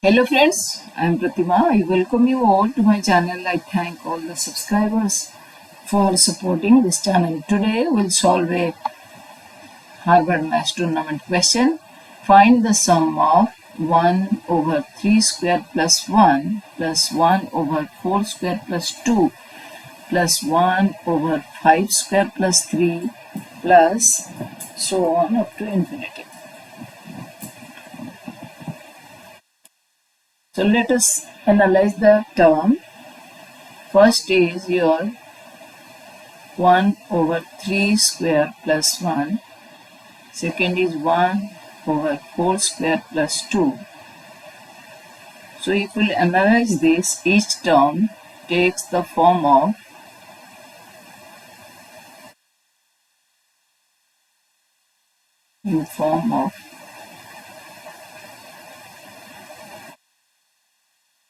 Hello friends, I am Pratima. I welcome you all to my channel. I thank all the subscribers for supporting this channel. Today we'll solve a Harvard Math Tournament question. Find the sum of 1 over 3 square plus 1 plus 1 over 4 square plus 2 plus 1 over 5 square plus 3 plus so on up to infinity. So let us analyze the term. First is your 1 over 3 square plus 1. Second is 1 over 4 square plus 2. So if we analyze this, each term takes the form of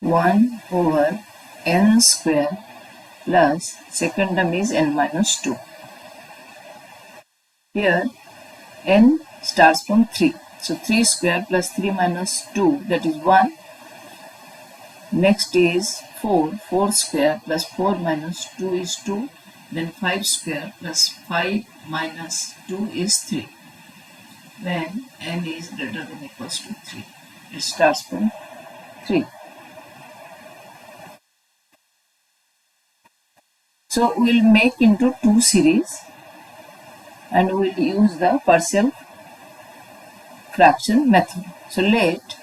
1 over n square plus second term is n minus 2. Here n starts from 3. So 3 square plus 3 minus 2, that is 1. Next is 4 square plus 4 minus 2 is 2. Then 5 square plus 5 minus 2 is 3. When n is greater than or equals to 3. It starts from 3. So we'll make into two series and we'll use the partial fraction method. So let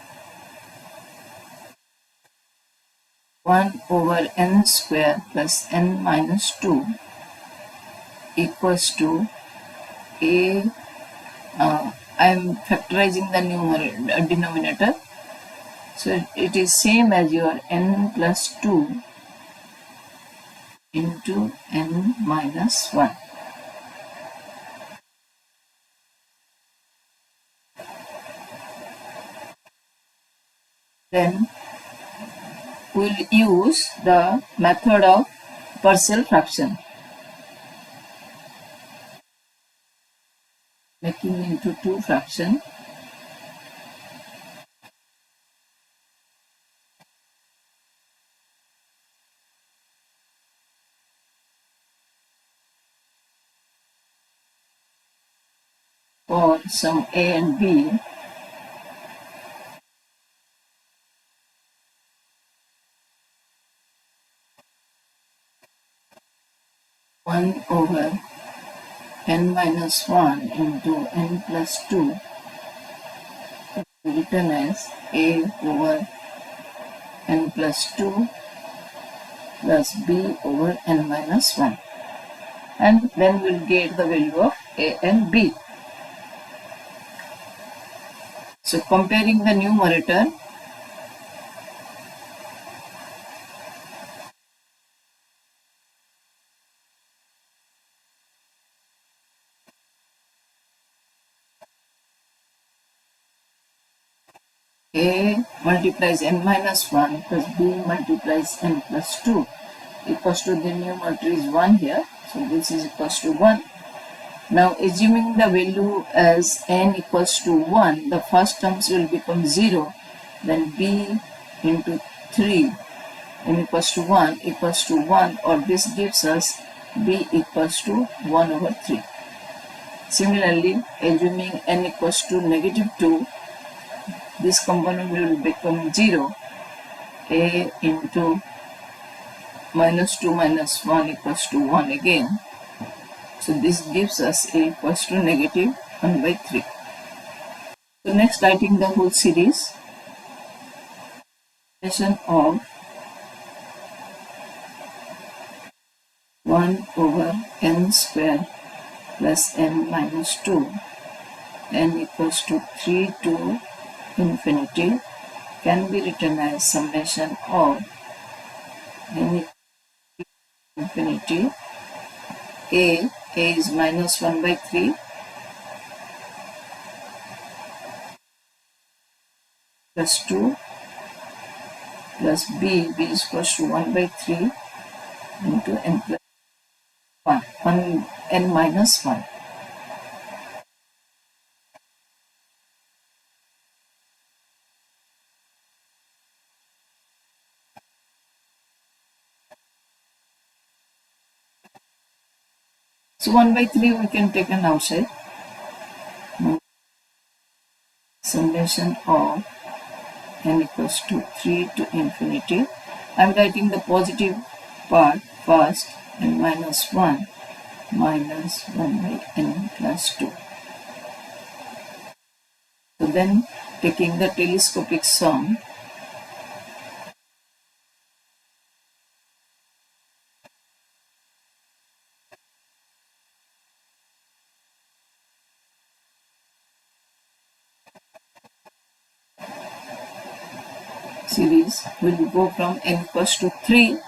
1 over n square plus n minus 2 equals to I am factorizing the denominator. So it is same as your n plus 2 into n minus 1. Then we'll use the method of partial fraction, making into two fractions. For some a and b, one over n minus 1 into n plus 2 written as a over n plus 2 plus b over n minus 1, and then we'll get the value of a and b. So comparing the numerator, a multiplies n minus 1 plus b multiplies n plus 2 equals to the numerator is 1 here. So this is equals to 1. Now assuming the value as n equals to 1, the first terms will become 0. Then b into 3 n equals to 1 equals to 1, or this gives us b equals to 1 over 3. Similarly, assuming n equals to negative 2, this component will become 0. A into minus 2 minus 1 equals to 1 again. So this gives us a equals to negative 1 by 3. So next, writing the whole series. Summation of 1 over n square plus n minus 2, n equals to 3 to infinity, can be written as summation of n infinity a is minus 1 by 3 plus 2 plus b is equals to 1 by 3 into n plus 1, n minus 1. So 1/3 we can take an outside. Summation of n equals to 3 to infinity. I am writing the positive part first, and minus 1 minus 1 by n plus 2. So then taking the telescopic sum, series will go from n equals to 3.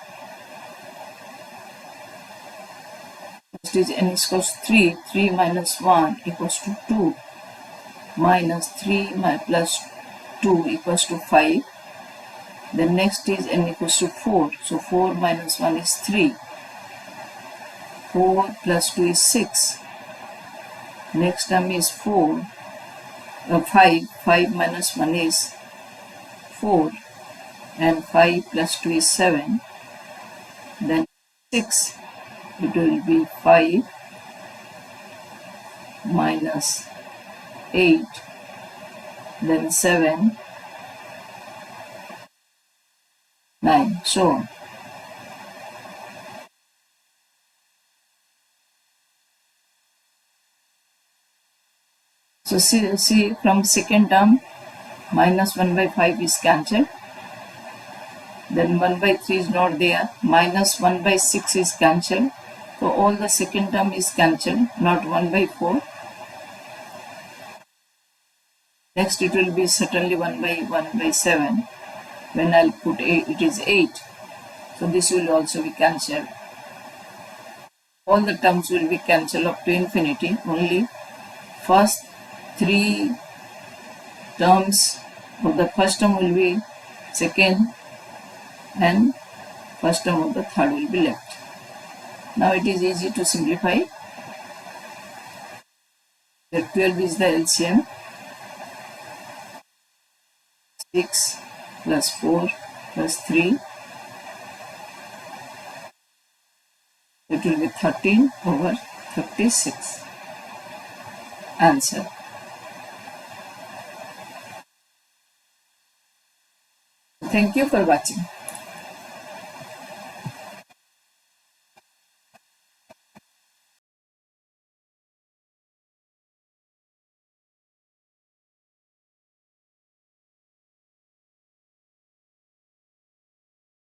First is n equals to 3, 3 minus 1 equals to 2, minus 3 plus 2 equals to 5. Then next is n equals to 4, so 4 minus 1 is 3, 4 plus 2 is 6. Next term is 5, 5 minus 1 is 4, and 5 plus 2 is 7. Then 6, it will be 5 minus 8, then 7, 9, so on. So see from second term, minus 1 by 5 is cancelled. Then 1 by 3 is not there. Minus 1 by 6 is cancelled. So all the second term is cancelled, not 1 by 4. Next it will be certainly 1 by 7. When I'll put 8, it is 8. So this will also be cancelled. All the terms will be cancelled up to infinity. Only first 3 terms of the first term will be second, and first term of the third will be left. Now it is easy to simplify. The 12 is the LCM. 6 plus 4 plus 3. It will be 13 over 36. Answer. Thank you for watching.